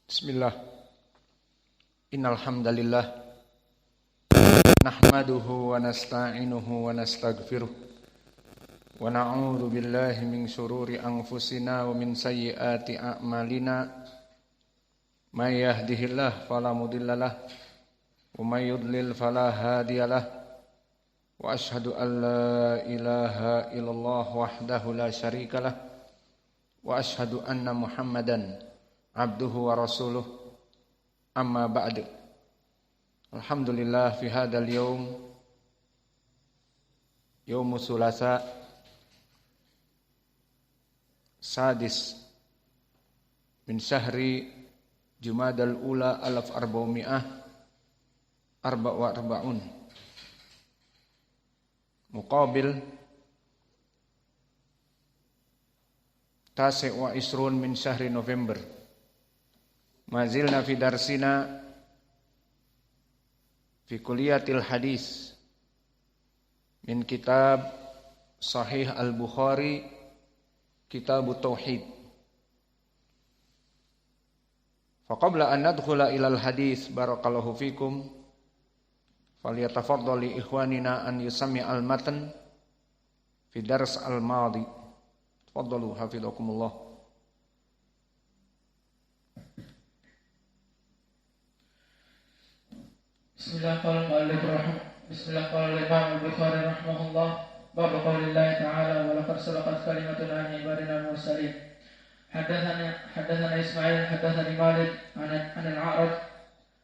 Bismillah. Innal hamdalillah nahmaduhu wa nasta'inuhu wa nastaghfiruh wa na'udzu billahi min shururi anfusina wa min sayyiati a'malina. May yahdihillahu fala mudhillalah wa may yudlil fala hadiyalah. Wa asyhadu an la ilaha illallah wahdahu la syarikalah wa asyhadu anna Muhammadan abduhu wa rasuluh. Amma ba'du. Alhamdulillah fi hadzal yaum sulasa sadis min syahri Jumadal ula 1444 muqabil tasi' wa isrun min syahri November. Mazilna fi darsina fi kuliyatil hadis min kitab Sahih Al-Bukhari, Kitab Tauhid. Faqabla an nadkhula ilal hadis, barakallahu fikum, falyatafaddal li ikhwanina an yusami al-matan fi dars al-madi. Tafaddalu hafizakumullah. Bismillah qala al-Imam al-Bukhari rahimahullah bab qaulillahi ta'ala wa laqad sabaqat kalimatuna li ibadina al-mursalin. Hadatsana Ismail hadatsani Malik an al-A'raj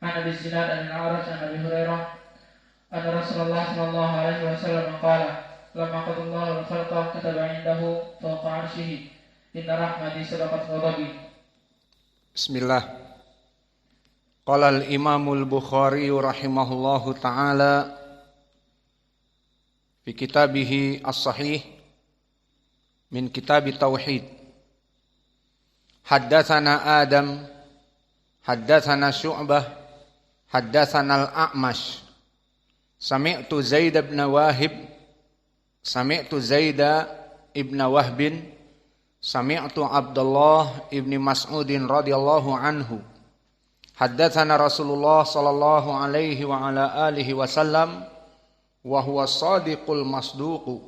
an Abi Zinad an al-A'raj an Abi Hurairah anna Rasulullah sallallahu alaihi wasallam qala lamma qadallahu al-khalqa kataba 'indahu fawqa 'arsyihi inna rahmati sabaqat ghadabi. Bismillah. Qala al-Imamul Bukhari rahimahullahu ta'ala fi kitabihi as-sahih min kitab tauhid. Haddatsana Adam, haddatsana Syu'bah, haddatsana al-A'mash. Sami'tu Zaid ibn Wahib, sami'tu Zaid ibn Wahbin, sami'tu Abdullah ibn Mas'udin radhiyallahu anhu. Haddatsana Rasulullah sallallahu alaihi wa ala alihi wasallam wa huwa shadiqul masduq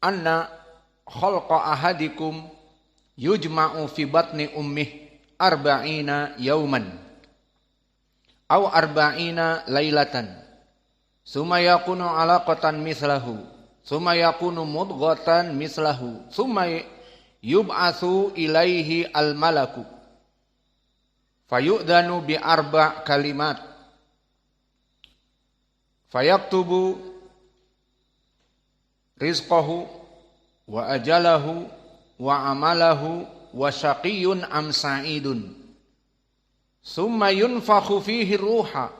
anna khalqa ahadikum yujma'u fi batni ummih arba'ina yawman aw arba'ina lailatan summa yakunu alaqatan mislahu summa yakunu mudghatan mislahu summa yub'atsu ilaihi al-malaku fayu'dhanu bi arba' kalimat fayaktubu rizqahu wa ajalahu wa amalahu wa syaqiyyun am sa'idun summa yunfakhu fihi ruha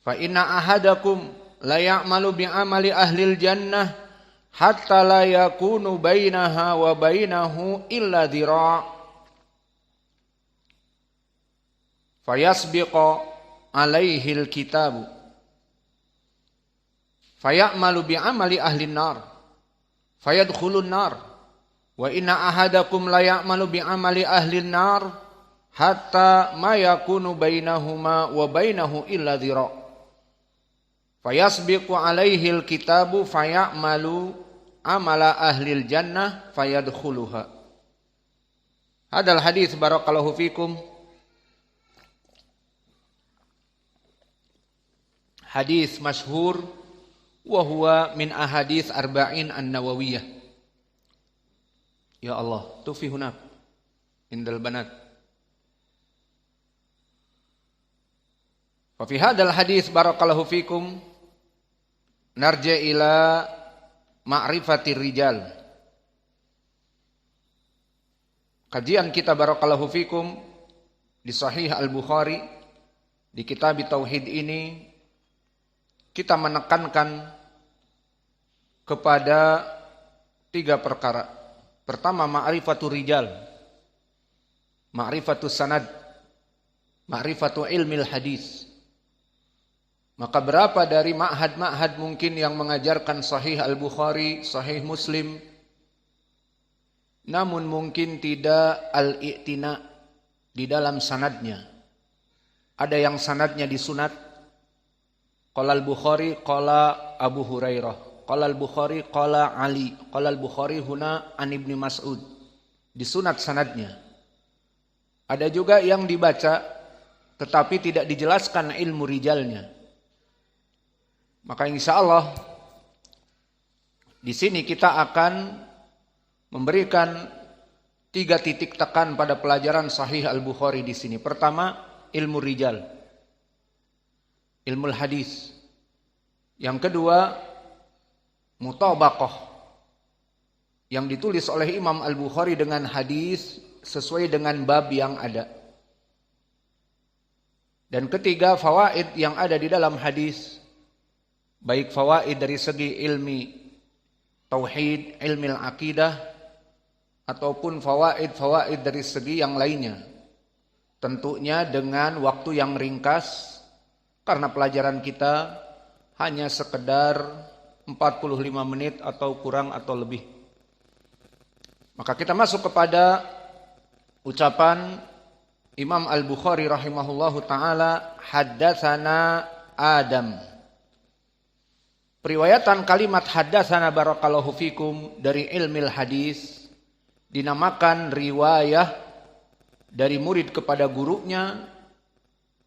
fa inna ahadakum la ya'malu bi amali ahlil jannah hatta la yakunu bainaha wa bainahu illa dhira' fayasbiqa alaihil kitabu fayamalu bi amali ahlin nar fayadkhulun nar wa inna ahadakum la ya'malu bi amali ahlin nar hatta ma yakunu bainahuma wa bainahu illa dhira' fayasbiqu alaihil kitabu fayamalu amala ahlil jannah fayadkhuluha. Hadal hadis barakallahu fikum hadis masyhur wa huwa min ahadits arba'in an-nawawiyah. Ya Allah, tufi hunak indal banat. Fa fi hadzal hadis barakallahu fikum narja ila ma'rifatir rijal. Kajian kita barakallahu fikum di Sahih Al-Bukhari di kitab tauhid ini kita menekankan kepada 3 perkara. Pertama, ma'rifatul rijal, ma'rifatul sanad, ma'rifatul ilmil hadis. Maka berapa dari ma'had-ma'had mungkin yang mengajarkan Sahih Al-Bukhari, Sahih Muslim, namun mungkin tidak al-i'tina, di dalam sanadnya. Ada yang sanadnya disunat. Qala al-Bukhari qala Abu Hurairah. Qala al-Bukhari qala Ali. Qala al-Bukhari huna an Ibnu Mas'ud. Disunat sanadnya. Ada juga yang dibaca tetapi tidak dijelaskan ilmu rijalnya. Maka insya Allah di sini kita akan memberikan 3 titik tekan pada pelajaran Sahih Al-Bukhari di sini. Pertama, ilmu rijal, ilmu hadis. Yang kedua, mutabaqah, yang ditulis oleh Imam Al-Bukhari dengan hadis sesuai dengan bab yang ada. Dan ketiga, fawaid yang ada di dalam hadis, baik fawaid dari segi ilmi tauhid, ilmi al-aqidah, ataupun fawaid dari segi yang lainnya. Tentunya dengan waktu yang ringkas, karena pelajaran kita hanya sekedar 45 menit atau kurang atau lebih. Maka kita masuk kepada ucapan Imam Al-Bukhari rahimahullahu ta'ala, haddatsana Adam. Periwayatan kalimat haddatsana barakallahu fikum dari ilmil hadis dinamakan riwayah dari murid kepada gurunya,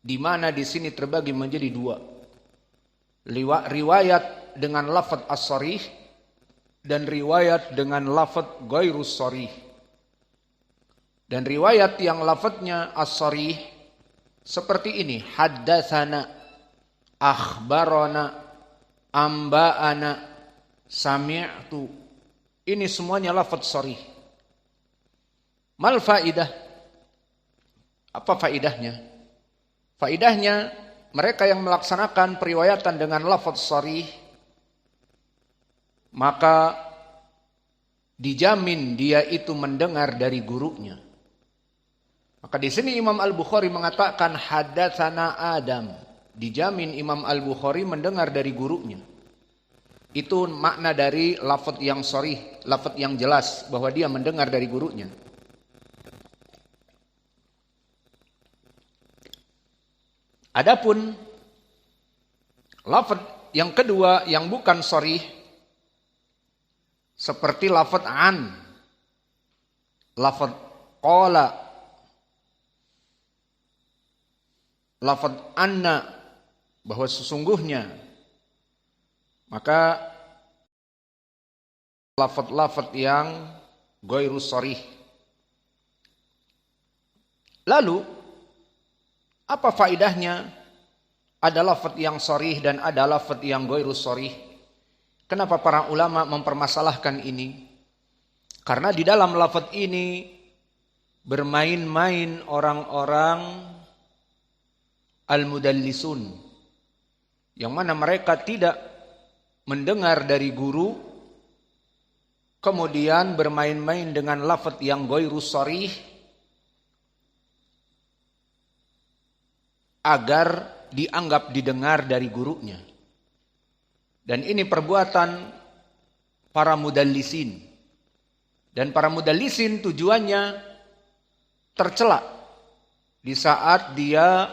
di mana di sini terbagi menjadi 2. Riwayat dengan lafaz as-sharih dan riwayat dengan lafaz ghairus sharih. Dan riwayat yang lafadznya as-sharih seperti ini, haddatsana, akhbarana, amba'ana, sami'tu. Ini semuanya lafaz sharih. Mal faidah? Apa faidahnya? Faidahnya, mereka yang melaksanakan periwayatan dengan lafaz sharih, maka dijamin dia itu mendengar dari gurunya. Maka di sini Imam Al-Bukhari mengatakan haddatsana Adam. Dijamin Imam Al-Bukhari mendengar dari gurunya. Itu makna dari lafaz yang sharih, lafaz yang jelas bahwa dia mendengar dari gurunya. Adapun lafaz yang kedua yang bukan sharih, seperti lafaz an, lafaz qala, lafaz anna, bahwa sesungguhnya, maka lafaz-lafaz yang ghairus sharih. Lalu apa faidahnya ada lafaz yang sharih dan ada lafaz yang ghairus sharih? Kenapa para ulama mempermasalahkan ini? Karena di dalam lafaz ini bermain-main orang-orang al-mudallisun, yang mana mereka tidak mendengar dari guru, kemudian bermain-main dengan lafaz yang ghairus sharih agar dianggap didengar dari gurunya. Dan ini perbuatan para mudallisin. Dan para mudallisin tujuannya tercela di saat dia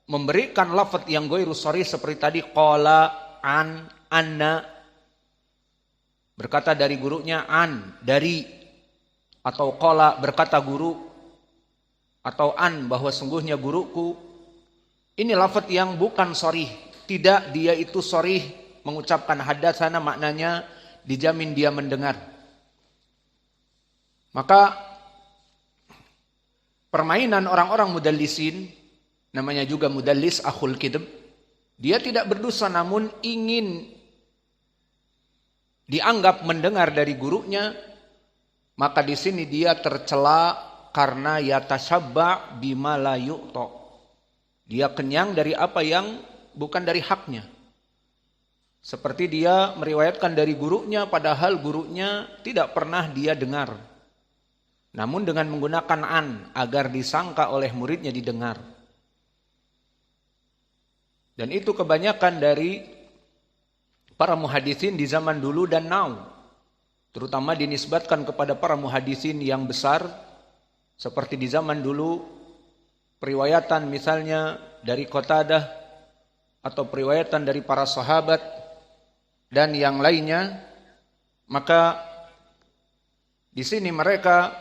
memberikan lafaz yang ghairus sharih seperti tadi qala, an, anna, berkata dari gurunya an, dari, atau qala berkata guru, atau an bahwa sungguhnya guruku. Ini lafaz yang bukan sharih, tidak dia itu sharih mengucapkan haddatsana, maknanya dijamin dia mendengar. Maka permainan orang-orang mudallisin, namanya juga mudallis akhul kidb, dia tidak berdosa namun ingin dianggap mendengar dari gurunya, maka di sini dia tercela karena yatashabba bima la yu'ta. Dia kenyang dari apa yang bukan dari haknya. Seperti dia meriwayatkan dari gurunya padahal gurunya tidak pernah dia dengar. Namun dengan menggunakan an agar disangka oleh muridnya didengar. Dan itu kebanyakan dari para muhaditsin di zaman dulu dan now. Terutama dinisbatkan kepada para muhaditsin yang besar. Seperti di zaman dulu periwayatan misalnya dari Qatadah atau periwayatan dari para sahabat dan yang lainnya, maka di sini mereka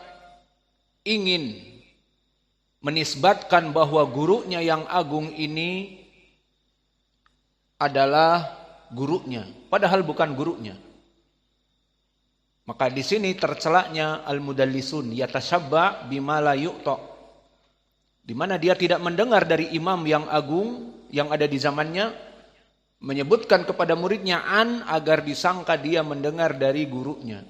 ingin menisbatkan bahwa gurunya yang agung ini adalah gurunya, padahal bukan gurunya. Maka di sini tercelaknya al-mudallisun, yatashabba bima la yu'ta, di mana dia tidak mendengar dari imam yang agung yang ada di zamannya, menyebutkan kepada muridnya an agar disangka dia mendengar dari gurunya.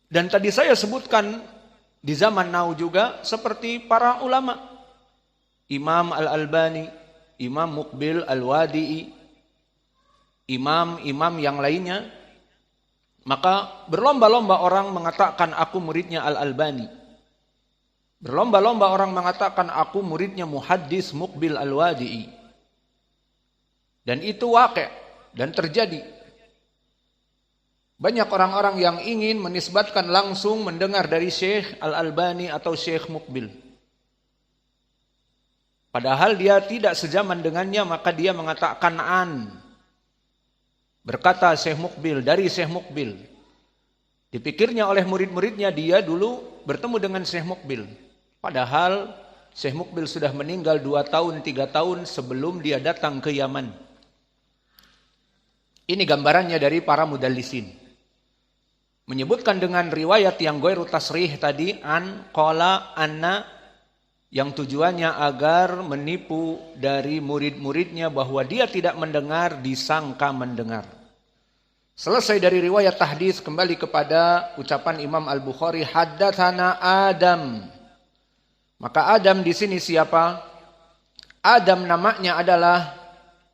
Dan tadi saya sebutkan di zaman now juga seperti para ulama, Imam Al-Albani, Imam Muqbil Al-Wadi'i, imam-imam yang lainnya. Maka berlomba-lomba orang mengatakan aku muridnya Al-Albani. Berlomba-lomba orang mengatakan aku muridnya Muhaddis Muqbil Al-Wadi'i. Dan itu waqi' dan terjadi. Banyak orang-orang yang ingin menisbatkan langsung mendengar dari Syekh Al-Albani atau Syekh Muqbil. Padahal dia tidak sejaman dengannya, maka dia mengatakan an. Berkata Syekh Muqbil, dari Syekh Muqbil. Dipikirnya oleh murid-muridnya dia dulu bertemu dengan Syekh Muqbil. Padahal Syekh Muqbil sudah meninggal 2 tahun, 3 tahun sebelum dia datang ke Yaman. Ini gambarannya dari para mudallisin. Menyebutkan dengan riwayat yang ghairu tasrih tadi, an, qala, anna, yang tujuannya agar menipu dari murid-muridnya bahwa dia tidak mendengar, disangka mendengar. Selesai dari riwayat tahdits, kembali kepada ucapan Imam Al-Bukhari, haddatsana Adam. Maka Adam di sini siapa? Adam namanya adalah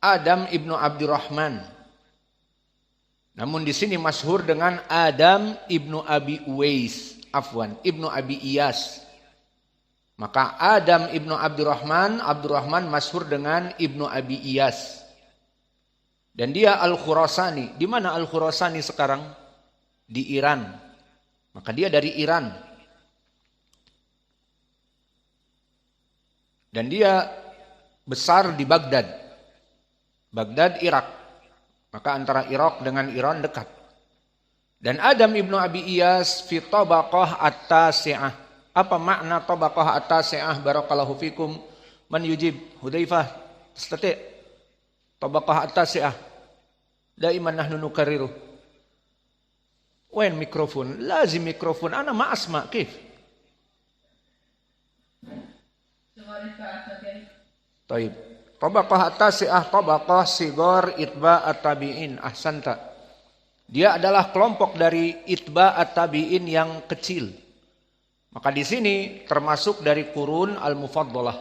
Adam ibnu Abdurrahman. Namun di sini masyhur dengan Adam ibnu Abi Uwais, ibnu Abi Iyas. Maka Adam ibnu Abdurrahman, Abdurrahman masyhur dengan ibnu Abi Iyas. Dan dia Al-Khurasani. Di mana Al-Khurasani sekarang? Di Iran. Maka dia dari Iran. Dan dia besar di Baghdad. Baghdad, Irak. Maka antara Irak dengan Iran dekat. Dan Adam ibnu Abi Iyas fi tabaqah at-tasi'ah. Apa makna tabaqah at-tasi'ah? Barakallahu fikum. Man yujib? Hudzaifah, tastati'? Tabaqah at-tasi'ah. Daiman nahnu nukarriru. Wain mikrofon? Lazim mikrofon. Ana ma asma. Kif? Taib. Tabaqah at-tasi'ah, tabaqah sigar itba at-tabi'in. Ahsanta. Dia adalah kelompok dari itba at-tabi'in yang kecil. Maka di sini termasuk dari kurun al-mufaddalah.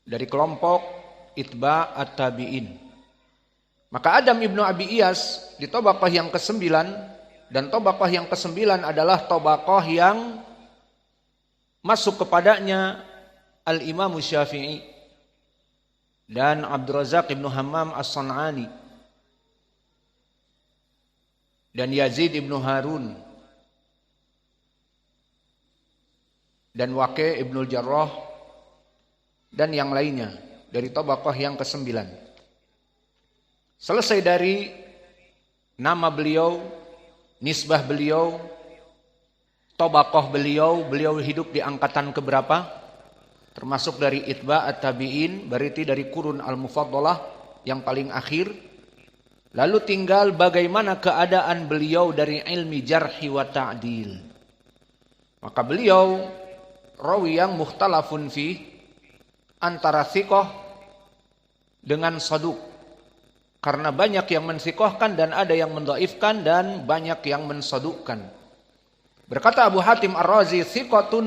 Dari kelompok itba at-tabi'in. Maka Adam ibnu Abi Iyas di tabaqah yang ke-9, dan tabaqah yang ke-9 adalah tabaqah yang masuk kepadanya Al-Imam Syafi'i dan Abdul Razak ibnu Hammam As-San'ani dan Yazid ibnu Harun dan Waqi' ibnu Jarrah dan yang lainnya dari tabaqah yang ke-9. Selesai dari nama beliau, nisbah beliau, tabaqah beliau hidup di angkatan keberapa? Termasuk dari itba at-tabi'in, berarti dari kurun al-mufaddalah yang paling akhir. Lalu tinggal bagaimana keadaan beliau dari ilmi jarhi wa ta'dil. Maka beliau rawi yang mukhtalafun fi, antara thiqah dengan saduq. Karena banyak yang mensikohkan dan ada yang mendhaifkan dan banyak yang mensadukkan. Berkata Abu Hatim Ar-Razi, thiqatun